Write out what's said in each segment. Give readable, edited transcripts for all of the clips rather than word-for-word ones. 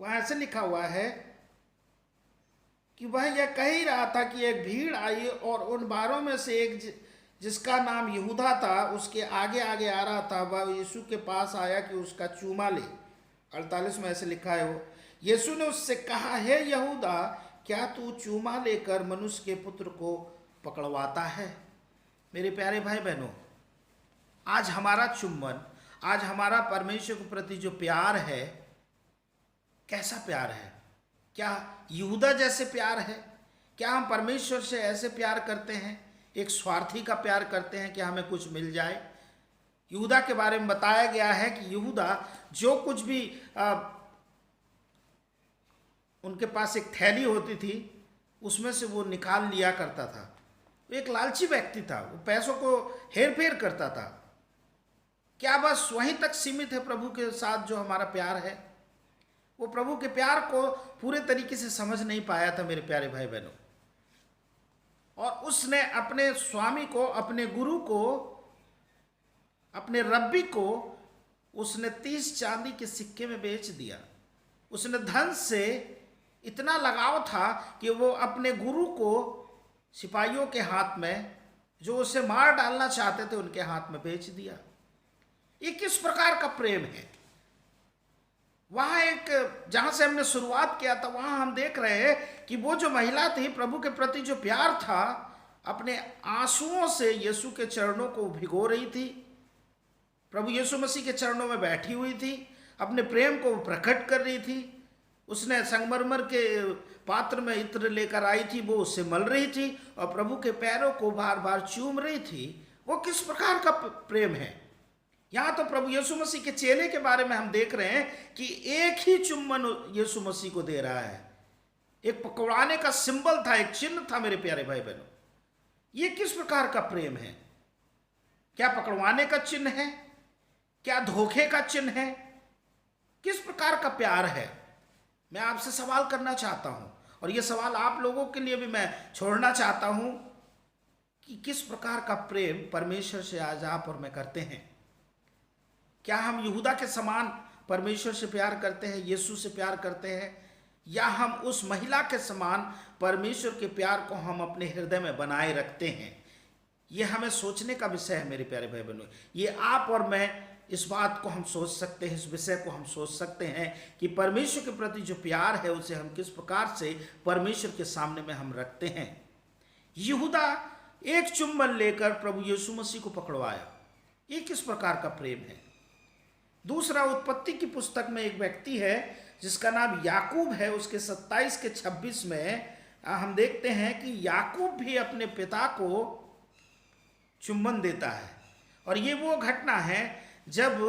वहां ऐसे लिखा हुआ है कि वह यह कह ही रहा था कि एक भीड़ आई और उन 12 में से एक जिसका नाम यहूदा था उसके आगे आगे आ रहा था। वह यीशु के पास आया कि उसका चूमा ले। 48 में ऐसे लिखा है, वो यीशु ने उससे कहा, हे यहूदा, क्या तू चूमा लेकर मनुष्य के पुत्र को पकड़वाता है? मेरे प्यारे भाई बहनों, आज हमारा चुम्बन, आज हमारा परमेश्वर के प्रति जो प्यार है, कैसा प्यार है? क्या यहूदा जैसे प्यार है? क्या हम परमेश्वर से ऐसे प्यार करते हैं, एक स्वार्थी का प्यार करते हैं कि हमें कुछ मिल जाए? यहूदा के बारे में बताया गया है कि यहूदा जो कुछ भी उनके पास एक थैली होती थी उसमें से वो निकाल लिया करता था। वो एक लालची व्यक्ति था, वो पैसों को हेर फेर करता था। क्या बस वहीं तक सीमित है प्रभु के साथ जो हमारा प्यार है? वो प्रभु के प्यार को पूरे तरीके से समझ नहीं पाया था मेरे प्यारे भाई बहनों। और उसने अपने स्वामी को, अपने गुरु को, अपने रब्बी को उसने 30 चांदी के सिक्के में बेच दिया। उसने धन से इतना लगाव था कि वो अपने गुरु को सिपाहियों के हाथ में, जो उसे मार डालना चाहते थे, उनके हाथ में बेच दिया। ये किस प्रकार का प्रेम है? वहां एक, जहां से हमने शुरुआत किया था, वहां हम देख रहे हैं कि वो जो महिला थी, प्रभु के प्रति जो प्यार था, अपने आंसुओं से यीशु के चरणों को भिगो रही थी। प्रभु यीशु मसीह के चरणों में बैठी हुई थी, अपने प्रेम को प्रकट कर रही थी। उसने संगमरमर के पात्र में इत्र लेकर आई थी, वो उससे मल रही थी और प्रभु के पैरों को बार बार चूम रही थी। वो किस प्रकार का प्रेम है? यहाँ तो प्रभु यीशु मसीह के चेले के बारे में हम देख रहे हैं कि एक ही चुम्बन यीशु मसीह को दे रहा है। एक पकड़ाने का सिंबल था, एक चिन्ह था मेरे प्यारे भाई बहनों। ये किस प्रकार का प्रेम है? क्या पकड़वाने का चिन्ह है? क्या धोखे का चिन्ह है? किस प्रकार का प्यार है? मैं आपसे सवाल करना चाहता हूं, और यह सवाल आप लोगों के लिए भी मैं छोड़ना चाहता हूं कि किस प्रकार का प्रेम परमेश्वर से आज आप और मैं करते हैं। क्या हम यहूदा के समान परमेश्वर से प्यार करते हैं, यीशु से प्यार करते हैं, या हम उस महिला के समान परमेश्वर के प्यार को हम अपने हृदय में बनाए रखते हैं? यह हमें सोचने का विषय है मेरे प्यारे भाई बहनों। ये आप और मैं इस बात को हम सोच सकते हैं, इस विषय को हम सोच सकते हैं कि परमेश्वर के प्रति जो प्यार है उसे हम किस प्रकार से परमेश्वर के सामने में हम रखते हैं। यहूदा एक चुम्बन लेकर प्रभु यीशु मसीह को पकड़वाया। ये किस प्रकार का प्रेम है? दूसरा, उत्पत्ति की पुस्तक में एक व्यक्ति है जिसका नाम याकूब है। उसके 27 के 26 में हम देखते हैं कि याकूब भी अपने पिता को चुम्बन देता है। और ये वो घटना है जब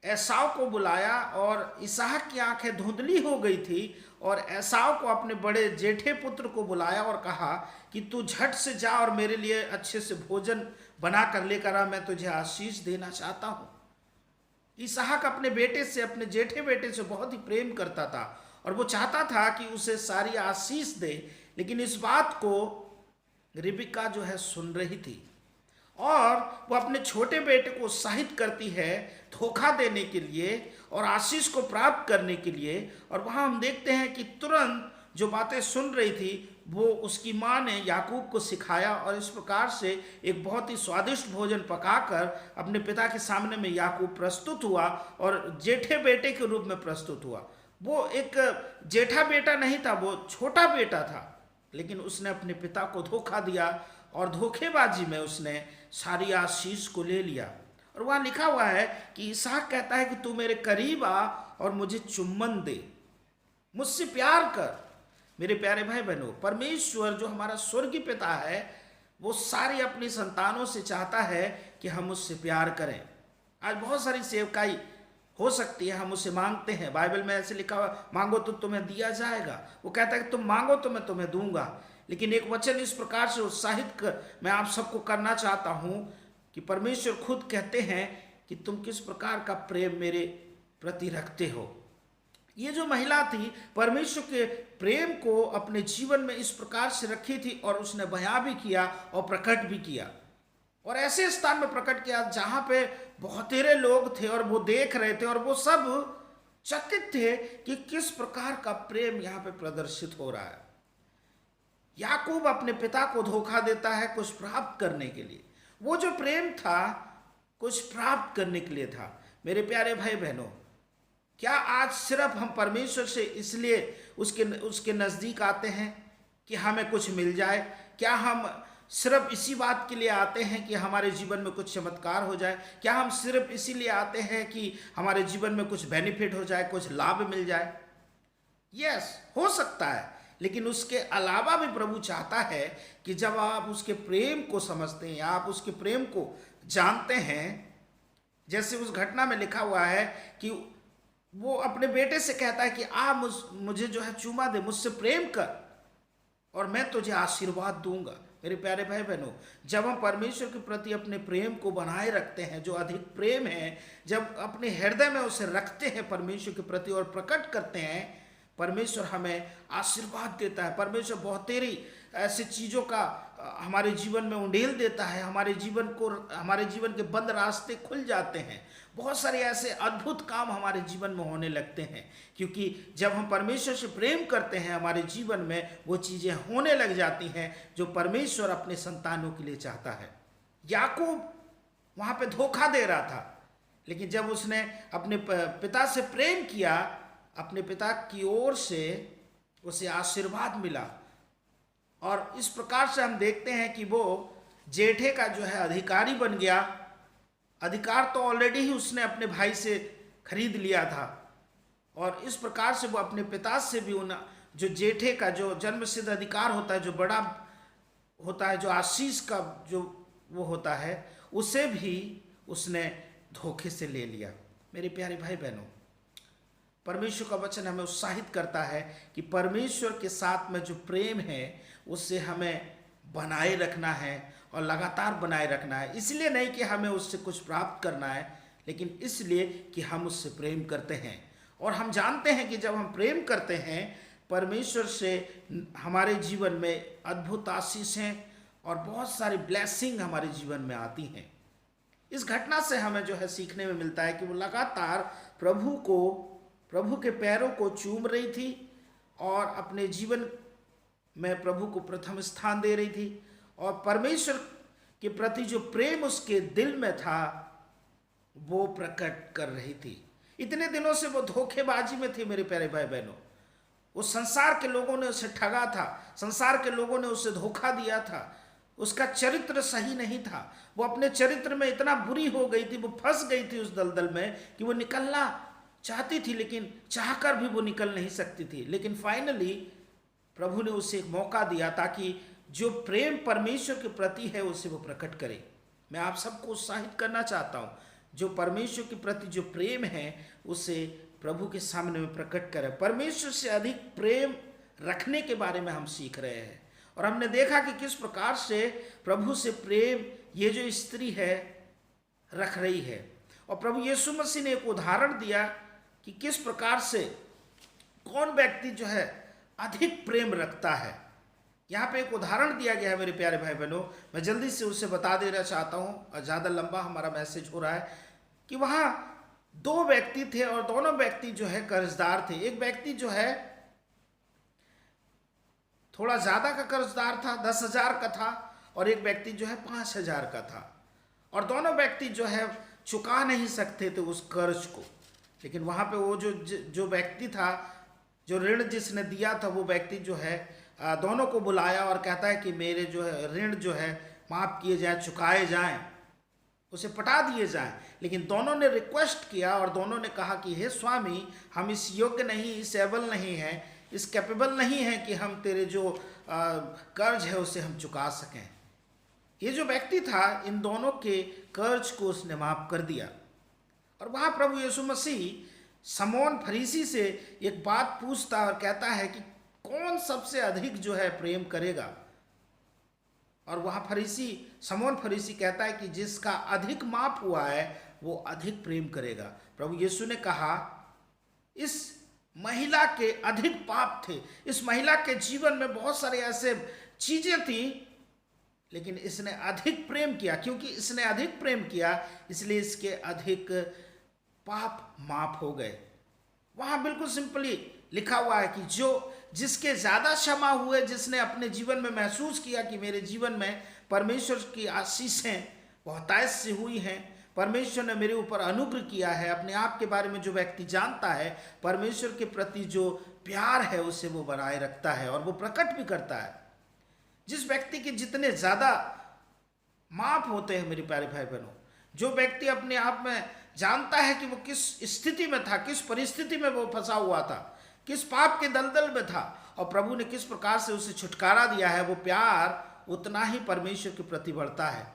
एसाव को बुलाया और इसहाक की आंखें धुंधली हो गई थी, और एसाव को अपने बड़े जेठे पुत्र को बुलाया और कहा कि तू झट से जा और मेरे लिए अच्छे से भोजन बना कर लेकर आ, मैं तुझे आशीष देना चाहता हूँ। इसहाक अपने बेटे से, अपने जेठे बेटे से बहुत ही प्रेम करता था और वो चाहता था कि उसे सारी आशीष दे, लेकिन इस बात को रिबका जो है सुन रही थी और वो अपने छोटे बेटे को उत्साहित करती है धोखा देने के लिए और आशीष को प्राप्त करने के लिए। और वहाँ हम देखते हैं कि तुरंत जो बातें सुन रही थी वो उसकी माँ ने याकूब को सिखाया और इस प्रकार से एक बहुत ही स्वादिष्ट भोजन पकाकर अपने पिता के सामने में याकूब प्रस्तुत हुआ और जेठे बेटे के रूप में प्रस्तुत हुआ। वो एक जेठा बेटा नहीं था, वो छोटा बेटा था, लेकिन उसने अपने पिता को धोखा दिया और धोखेबाजी में उसने सारी आशीष को ले लिया। और वहाँ लिखा हुआ है कि इसहाक कहता है कि तू मेरे करीब आ और मुझे चुम्बन दे, मुझसे प्यार कर। मेरे प्यारे भाई बहनों, परमेश्वर जो हमारा स्वर्गीय पिता है वो सारी अपनी संतानों से चाहता है कि हम उससे प्यार करें। आज बहुत सारी सेवकाई हो सकती है, हम उसे मांगते हैं। बाइबल में ऐसे लिखा हुआ, मांगो तो तुम्हें दिया जाएगा। वो कहता है कि तुम मांगो तो मैं तुम्हें दूंगा। लेकिन एक वचन इस प्रकार से उत्साहित कर मैं आप सबको करना चाहता हूं कि परमेश्वर खुद कहते हैं कि तुम किस प्रकार का प्रेम मेरे प्रति रखते हो। ये जो महिला थी परमेश्वर के प्रेम को अपने जीवन में इस प्रकार से रखी थी और उसने बयां भी किया और प्रकट भी किया, और ऐसे स्थान में प्रकट किया जहां पे बहुतेरे लोग थे और वो देख रहे थे और वो सब चकित थे कि किस प्रकार का प्रेम यहाँ पे प्रदर्शित हो रहा है। याकूब अपने पिता को धोखा देता है कुछ प्राप्त करने के लिए। वो जो प्रेम था कुछ प्राप्त करने के लिए था। मेरे प्यारे भाई बहनों, क्या आज सिर्फ हम परमेश्वर से इसलिए उसके नज़दीक आते हैं कि हमें कुछ मिल जाए? क्या हम सिर्फ इसी बात के लिए आते हैं कि हमारे जीवन में कुछ चमत्कार हो जाए? क्या हम सिर्फ इसीलिए आते हैं कि हमारे जीवन में कुछ बेनिफिट हो जाए, कुछ लाभ मिल जाए? यस, हो सकता है, लेकिन उसके अलावा भी प्रभु चाहता है कि जब आप उसके प्रेम को समझते हैं, आप उसके प्रेम को जानते हैं, जैसे उस घटना में लिखा हुआ है कि वो अपने बेटे से कहता है कि मुझे जो है चूमा दे, मुझसे प्रेम कर और मैं तुझे आशीर्वाद दूंगा। मेरे प्यारे भाई बहनों, जब हम परमेश्वर के प्रति अपने प्रेम को बनाए रखते हैं, जो अधिक प्रेम है, जब अपने हृदय में उसे रखते हैं परमेश्वर के प्रति और प्रकट करते हैं, परमेश्वर हमें आशीर्वाद देता है। परमेश्वर बहुत तेरी ऐसी चीज़ों का हमारे जीवन में उंडेल देता है। हमारे जीवन के बंद रास्ते खुल जाते हैं। बहुत सारे ऐसे अद्भुत काम हमारे जीवन में होने लगते हैं, क्योंकि जब हम परमेश्वर से प्रेम करते हैं, हमारे जीवन में वो चीज़ें होने लग जाती हैं जो परमेश्वर अपने संतानों के लिए चाहता है। याकूब वहाँ पे धोखा दे रहा था, लेकिन जब उसने अपने पिता से प्रेम किया, अपने पिता की ओर से उसे आशीर्वाद मिला। और इस प्रकार से हम देखते हैं कि वो जेठे का जो है अधिकारी बन गया। अधिकार तो ऑलरेडी ही उसने अपने भाई से खरीद लिया था, और इस प्रकार से वो अपने पिता से भी जो जेठे का जो जन्मसिद्ध अधिकार होता है, जो बड़ा होता है, जो आशीष का जो वो होता है, उसे भी उसने धोखे से ले लिया। मेरे प्यारे भाई बहनों, परमेश्वर का वचन हमें उत्साहित करता है कि परमेश्वर के साथ में जो प्रेम है उससे हमें बनाए रखना है और लगातार बनाए रखना है। इसलिए नहीं कि हमें उससे कुछ प्राप्त करना है, लेकिन इसलिए कि हम उससे प्रेम करते हैं। और हम जानते हैं कि जब हम प्रेम करते हैं परमेश्वर से, हमारे जीवन में अद्भुत आशीषें और बहुत सारी ब्लेसिंग हमारे जीवन में आती हैं। इस घटना से हमें जो है सीखने में मिलता है कि वो लगातार प्रभु के पैरों को चूम रही थी और अपने जीवन में प्रभु को प्रथम स्थान दे रही थी, और परमेश्वर के प्रति जो प्रेम उसके दिल में था वो प्रकट कर रही थी। इतने दिनों से वो धोखेबाजी में थी। मेरे प्यारे भाई बहनों, उस संसार के लोगों ने उसे ठगा था, संसार के लोगों ने उसे धोखा दिया था, उसका चरित्र सही नहीं था। वो अपने चरित्र में इतना बुरी हो गई थी, वो फंस गई थी उस दलदल में कि वो निकलना चाहती थी, लेकिन चाहकर भी वो निकल नहीं सकती थी। लेकिन फाइनली प्रभु ने उसे एक मौका दिया ताकि जो प्रेम परमेश्वर के प्रति है उसे वो प्रकट करे। मैं आप सबको उत्साहित करना चाहता हूँ, जो परमेश्वर के प्रति जो प्रेम है उसे प्रभु के सामने में प्रकट करें। परमेश्वर से अधिक प्रेम रखने के बारे में हम सीख रहे हैं, और हमने देखा कि किस प्रकार से प्रभु से प्रेम ये जो स्त्री है रख रही है। और प्रभु यीशु मसीह ने एक उदाहरण दिया कि किस प्रकार से कौन व्यक्ति जो है अधिक प्रेम रखता है। यहाँ पे एक उदाहरण दिया गया है मेरे प्यारे भाई बहनों, मैं जल्दी से उसे बता देना चाहता हूँ और ज़्यादा लंबा हमारा मैसेज हो रहा है। कि वहाँ दो व्यक्ति थे और दोनों व्यक्ति जो है कर्जदार थे। एक व्यक्ति जो है थोड़ा ज़्यादा का कर्जदार था, 10,000 का था, और एक व्यक्ति जो है 5,000 का था। और दोनों व्यक्ति जो है चुका नहीं सकते थे उस कर्ज को। लेकिन वहाँ पे वो जो व्यक्ति था, जो ऋण जिसने दिया था, वो व्यक्ति जो है दोनों को बुलाया और कहता है कि मेरे जो है ऋण जो है माफ़ किए जाए, चुकाए जाएं, उसे पटा दिए जाएं। लेकिन दोनों ने रिक्वेस्ट किया और दोनों ने कहा कि हे स्वामी, हम इस योग्य नहीं, इस एबल नहीं हैं, इस कैपेबल नहीं हैं कि हम तेरे जो कर्ज है उसे हम चुका सकें। ये जो व्यक्ति था इन दोनों के कर्ज को उसने माफ़ कर दिया। और वहाँ प्रभु यीशु मसीह शमौन फरीसी से एक बात पूछता और कहता है कि कौन सबसे अधिक जो है प्रेम करेगा। और वहाँ शमौन फरीसी कहता है कि जिसका अधिक माफ हुआ है वो अधिक प्रेम करेगा। प्रभु यीशु ने कहा इस महिला के अधिक पाप थे, इस महिला के जीवन में बहुत सारे ऐसे चीजें थी, लेकिन इसने अधिक प्रेम किया। क्योंकि इसने अधिक प्रेम किया इसलिए इसके अधिक पाप माफ हो गए। वहां बिल्कुल सिंपली लिखा हुआ है कि जो जिसके ज्यादा क्षमा हुए, जिसने अपने जीवन में महसूस किया कि मेरे जीवन में परमेश्वर की आशीषें बहुतायत से हुई हैं, परमेश्वर ने मेरे ऊपर अनुग्रह किया है, अपने आप के बारे में जो व्यक्ति जानता है, परमेश्वर के प्रति जो प्यार है उसे वो बनाए रखता है और वो प्रकट भी करता है। जिस व्यक्ति के जितने ज्यादा माप होते हैं मेरे प्यारे भाई बहनों, जो व्यक्ति अपने आप में जानता है कि वो किस स्थिति में था, किस परिस्थिति में वो फंसा हुआ था, किस पाप के दलदल में था और प्रभु ने किस प्रकार से उसे छुटकारा दिया है, वो प्यार उतना ही परमेश्वर के प्रति बढ़ता है।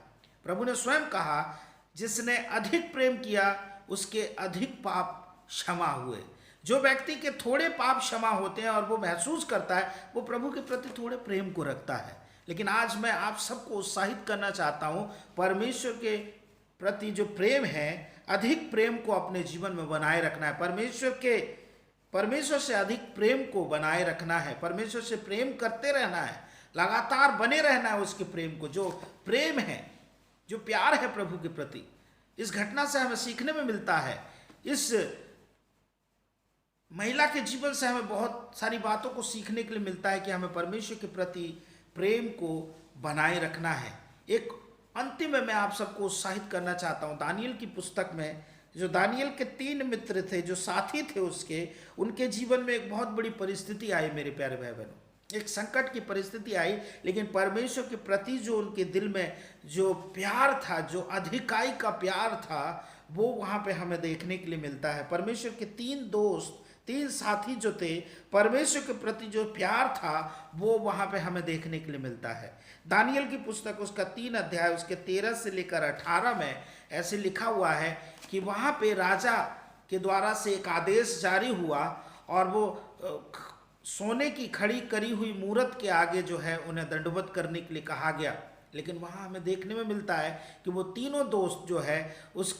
प्रभु ने स्वयं कहा, जिसने अधिक प्रेम किया उसके अधिक पाप क्षमा हुए। जो व्यक्ति के थोड़े पाप क्षमा होते हैं और वो महसूस करता है, वो प्रभु के प्रति थोड़े प्रेम को रखता है। लेकिन आज मैं आप सबको उत्साहित करना चाहता हूं, परमेश्वर के प्रति जो प्रेम है, अधिक प्रेम को अपने जीवन में बनाए रखना है। परमेश्वर से अधिक प्रेम को बनाए रखना है, परमेश्वर से प्रेम करते रहना है, लगातार बने रहना है उसके प्रेम को। जो प्रेम है, जो प्यार है प्रभु के प्रति, इस घटना से हमें सीखने में मिलता है। इस महिला के जीवन से हमें बहुत सारी बातों को सीखने के लिए मिलता है कि हमें परमेश्वर के प्रति प्रेम को बनाए रखना है। एक अंतिम में मैं आप सबको उत्साहित करना चाहता हूं, दानियल की पुस्तक में जो दानियल के 3 मित्र थे, जो साथी थे उसके, उनके जीवन में एक बहुत बड़ी परिस्थिति आई मेरे प्यारे भाई बहनों। एक संकट की परिस्थिति आई, लेकिन परमेश्वर के प्रति जो उनके दिल में जो प्यार था, जो अधिकाई का प्यार था, वो वहां पे हमें देखने के लिए मिलता है। परमेश्वर के 3 दोस्त, 3 साथी जो थे, परमेश्वर के प्रति जो प्यार था वो वहां पे हमें देखने के लिए मिलता है। दानियल की पुस्तक उसका 3 अध्याय उसके 13 से लेकर 18 में ऐसे लिखा हुआ है कि वहां पे राजा के द्वारा से एक आदेश जारी हुआ और वो सोने की खड़ी करी हुई मूरत के आगे जो है उन्हें दंडवत करने के लिए कहा गया। लेकिन वहाँ हमें देखने में मिलता है कि वो तीनों दोस्त जो है उस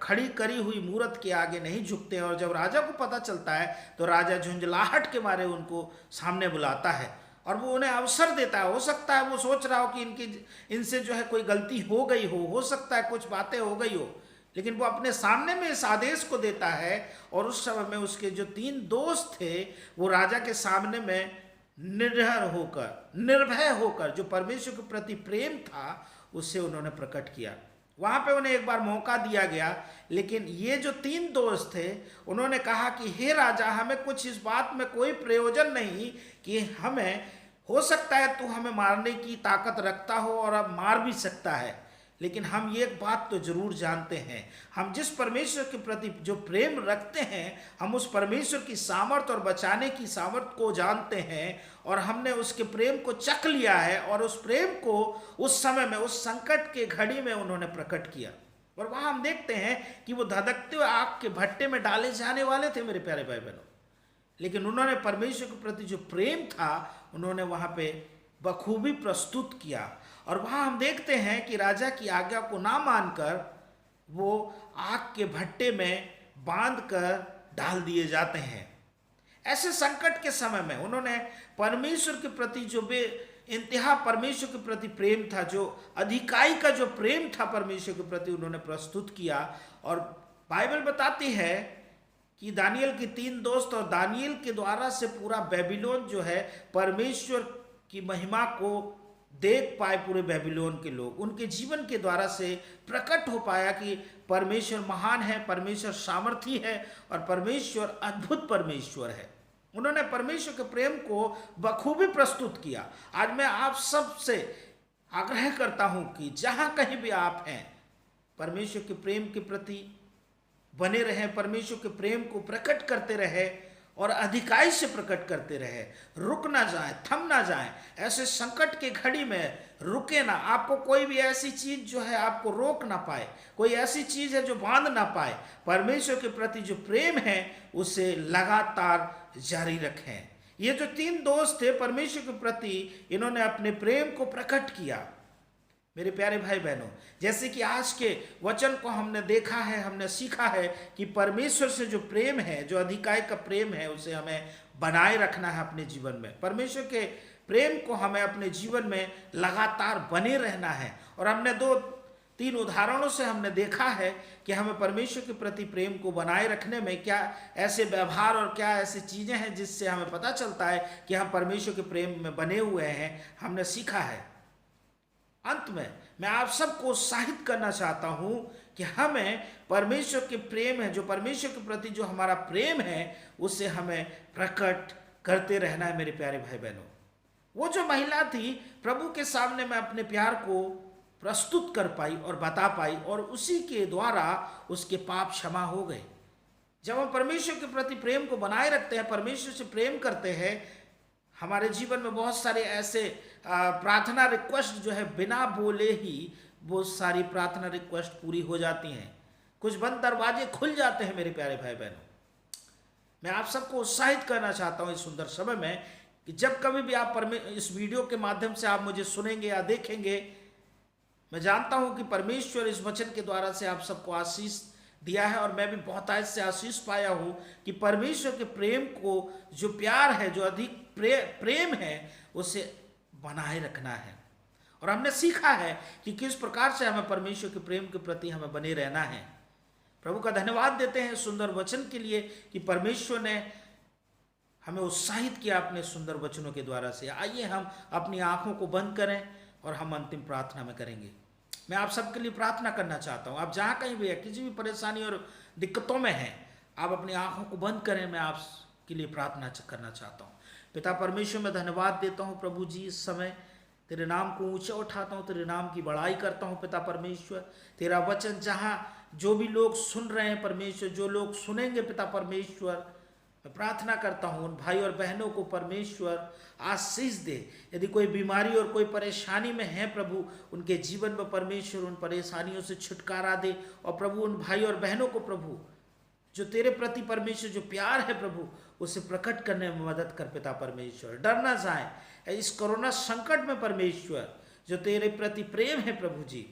खड़ी करी हुई मूरत के आगे नहीं झुकते हैं। और जब राजा को पता चलता है तो राजा झुंझलाहट के मारे उनको सामने बुलाता है और वो उन्हें अवसर देता है। हो सकता है वो सोच रहा हो कि इनसे जो है कोई गलती हो गई हो सकता है कुछ बातें हो गई हो, लेकिन वो अपने सामने में इस आदेश को देता है और उस समय में उसके जो 3 दोस्त थे वो राजा के सामने में निर्भय होकर जो परमेश्वर के प्रति प्रेम था उससे उन्होंने प्रकट किया। वहां पे उन्हें एक बार मौका दिया गया, लेकिन ये जो 3 दोस्त थे उन्होंने कहा कि हे राजा, हमें कुछ इस बात में कोई प्रयोजन नहीं कि हमें, हो सकता है तू हमें मारने की ताकत रखता हो और अब मार भी सकता है, लेकिन हम ये एक बात तो जरूर जानते हैं, हम जिस परमेश्वर के प्रति जो प्रेम रखते हैं, हम उस परमेश्वर की सामर्थ और बचाने की सामर्थ को जानते हैं और हमने उसके प्रेम को चख लिया है और उस प्रेम को उस समय में, उस संकट के घड़ी में उन्होंने प्रकट किया। और वहां हम देखते हैं कि वो धधकते हुए आग के भट्टे में डाले जाने वाले थे मेरे प्यारे भाई बहनों, लेकिन उन्होंने परमेश्वर के प्रति जो प्रेम था उन्होंने वहां पे बखूबी प्रस्तुत किया। और वहां हम देखते हैं कि राजा की आज्ञा को ना मानकर वो आग के भट्टे में बांध कर डाल दिए जाते हैं। ऐसे संकट के समय में उन्होंने परमेश्वर के प्रति जो इंतहा परमेश्वर के प्रति प्रेम था, जो अधिकाई का जो प्रेम था परमेश्वर के प्रति, उन्होंने प्रस्तुत किया। और बाइबल बताती है कि दानियल के 3 दोस्त और दानियल के द्वारा से पूरा बेबीलोन जो है परमेश्वर की महिमा को देख पाए। पूरे बेबीलोन के लोग उनके जीवन के द्वारा से प्रकट हो पाया कि परमेश्वर महान है, परमेश्वर सामर्थी है और परमेश्वर अद्भुत परमेश्वर है। उन्होंने परमेश्वर के प्रेम को बखूबी प्रस्तुत किया। आज मैं आप सब से आग्रह करता हूं कि जहां कहीं भी आप हैं, परमेश्वर के प्रेम के प्रति बने रहें, परमेश्वर के प्रेम को प्रकट करते रहे और अधिकाई से प्रकट करते रहे। रुक ना जाए, थम ना जाए, ऐसे संकट के घड़ी में रुके ना। आपको कोई भी ऐसी चीज जो है आपको रोक ना पाए, कोई ऐसी चीज है जो बांध ना पाए। परमेश्वर के प्रति जो प्रेम है उसे लगातार जारी रखें। ये जो 3 दोस्त थे परमेश्वर के प्रति, इन्होंने अपने प्रेम को प्रकट किया। मेरे प्यारे भाई बहनों, जैसे कि आज के वचन को हमने देखा है, हमने सीखा है कि परमेश्वर से जो प्रेम है, जो अधिकाई का प्रेम है, उसे हमें बनाए रखना है अपने जीवन में। परमेश्वर के प्रेम को हमें अपने जीवन में लगातार बने रहना है। और हमने 2 3 उदाहरणों से हमने देखा है कि हमें परमेश्वर के प्रति प्रेम को बनाए रखने में क्या ऐसे व्यवहार और क्या ऐसी चीज़ें हैं जिससे हमें पता चलता है कि हम परमेश्वर के प्रेम में बने हुए हैं, हमने सीखा है। अंत में मैं आप सबको उत्साहित करना चाहता हूं कि हमें परमेश्वर के प्रेम है, जो परमेश्वर के प्रति जो हमारा प्रेम है, उसे हमें प्रकट करते रहना है। मेरे प्यारे भाई बहनों, वो जो महिला थी, प्रभु के सामने मैं अपने प्यार को प्रस्तुत कर पाई और बता पाई, और उसी के द्वारा उसके पाप क्षमा हो गए। जब हम परमेश्वर के प्रति प्रेम को बनाए रखते हैं, परमेश्वर से प्रेम करते हैं, हमारे जीवन में बहुत सारे ऐसे प्रार्थना रिक्वेस्ट जो है बिना बोले ही बहुत सारी प्रार्थना रिक्वेस्ट पूरी हो जाती हैं। कुछ बंद दरवाजे खुल जाते हैं। मेरे प्यारे भाई बहनों, मैं आप सबको उत्साहित करना चाहता हूं इस सुंदर समय में कि जब कभी भी आप इस वीडियो के माध्यम से आप मुझे सुनेंगे या देखेंगे, मैं जानता हूं कि परमेश्वर इस वचन के द्वारा से आप सबको आशीष दिया है, और मैं भी बहुत आज से आशीष पाया हूं कि परमेश्वर के प्रेम को, जो प्यार है, जो अधिक प्रेम है, उसे बनाए रखना है। और हमने सीखा है कि किस प्रकार से हमें परमेश्वर के प्रेम के प्रति हमें बने रहना है। प्रभु का धन्यवाद देते हैं सुंदर वचन के लिए कि परमेश्वर ने हमें उत्साहित किया अपने सुंदर वचनों के द्वारा से। आइए हम अपनी आंखों को बंद करें और हम अंतिम प्रार्थना में करेंगे। मैं आप सबके लिए प्रार्थना करना चाहता हूं। आप जहां कहीं भी है, किसी भी परेशानी और दिक्कतों में हैं, आप अपनी आंखों को बंद करें। मैं आपके लिए प्रार्थना करना चाहता हूं। पिता परमेश्वर, मैं धन्यवाद देता हूं प्रभु जी, इस समय तेरे नाम को ऊंचा उठाता हूं, तेरे नाम की बड़ाई करता हूं। पिता परमेश्वर, तेरा वचन जहां जो भी लोग सुन रहे हैं परमेश्वर, जो लोग सुनेंगे पिता परमेश्वर, मैं प्रार्थना करता हूं उन भाई और बहनों को परमेश्वर आशीष दे। यदि कोई बीमारी और कोई परेशानी में है प्रभु, उनके जीवन में परमेश्वर उन परेशानियों से छुटकारा दे। और प्रभु उन भाई और बहनों को प्रभु जो तेरे प्रति परमेश्वर जो प्यार है प्रभु, उसे प्रकट करने में मदद कर पिता परमेश्वर। डर ना जाए इस कोरोना संकट में परमेश्वर, जो तेरे प्रति प्रेम है प्रभु जी,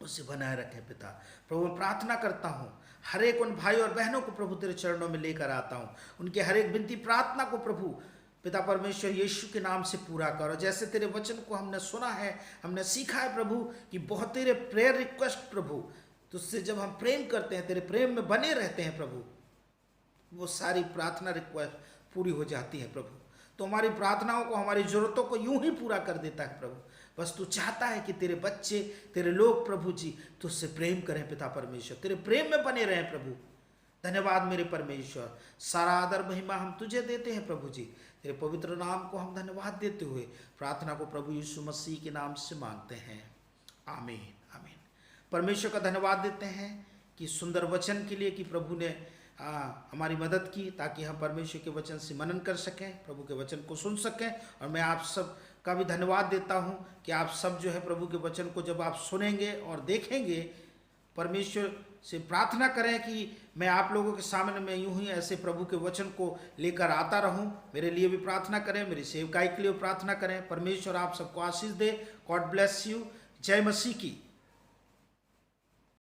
उसे बनाए रखे पिता। प्रभु मैं प्रार्थना करता हूँ, हर एक उन भाई और बहनों को प्रभु तेरे चरणों में लेकर आता हूँ। उनके हर एक विनती प्रार्थना को प्रभु पिता परमेश्वर यीशु के नाम से पूरा करो। जैसे तेरे वचन को हमने सुना है, हमने सीखा है प्रभु कि बहुत तेरे प्रेयर रिक्वेस्ट प्रभु, तुझसे जब हम प्रेम करते हैं, तेरे प्रेम में बने रहते हैं प्रभु, वो सारी प्रार्थना रिक्वेस्ट पूरी हो जाती है प्रभु। तो हमारी प्रार्थनाओं को, हमारी जरूरतों को यूं ही पूरा कर देता है प्रभु। बस तू चाहता है कि तेरे बच्चे, तेरे लोग प्रभु जी तुझसे प्रेम करें पिता परमेश्वर, तेरे प्रेम में बने रहें प्रभु। धन्यवाद मेरे परमेश्वर, सारा आदर महिमा हम तुझे देते हैं प्रभु जी। तेरे पवित्र नाम को हम धन्यवाद देते हुए प्रार्थना को प्रभु यीशु मसीह के नाम से मांगते हैं, आमीन आमीन। परमेश्वर का धन्यवाद देते हैं कि सुंदर वचन के लिए कि प्रभु ने हमारी मदद की, ताकि हम परमेश्वर के वचन से मनन कर सकें, प्रभु के वचन को सुन सकें। और मैं आप सब का भी धन्यवाद देता हूं कि आप सब जो है प्रभु के वचन को जब आप सुनेंगे और देखेंगे, परमेश्वर से प्रार्थना करें कि मैं आप लोगों के सामने में यूं ही ऐसे प्रभु के वचन को लेकर आता रहूं। मेरे लिए भी प्रार्थना करें, मेरी सेवकाई के लिए प्रार्थना करें। परमेश्वर आप सबको आशीष दे। God bless you. जय मसीह की।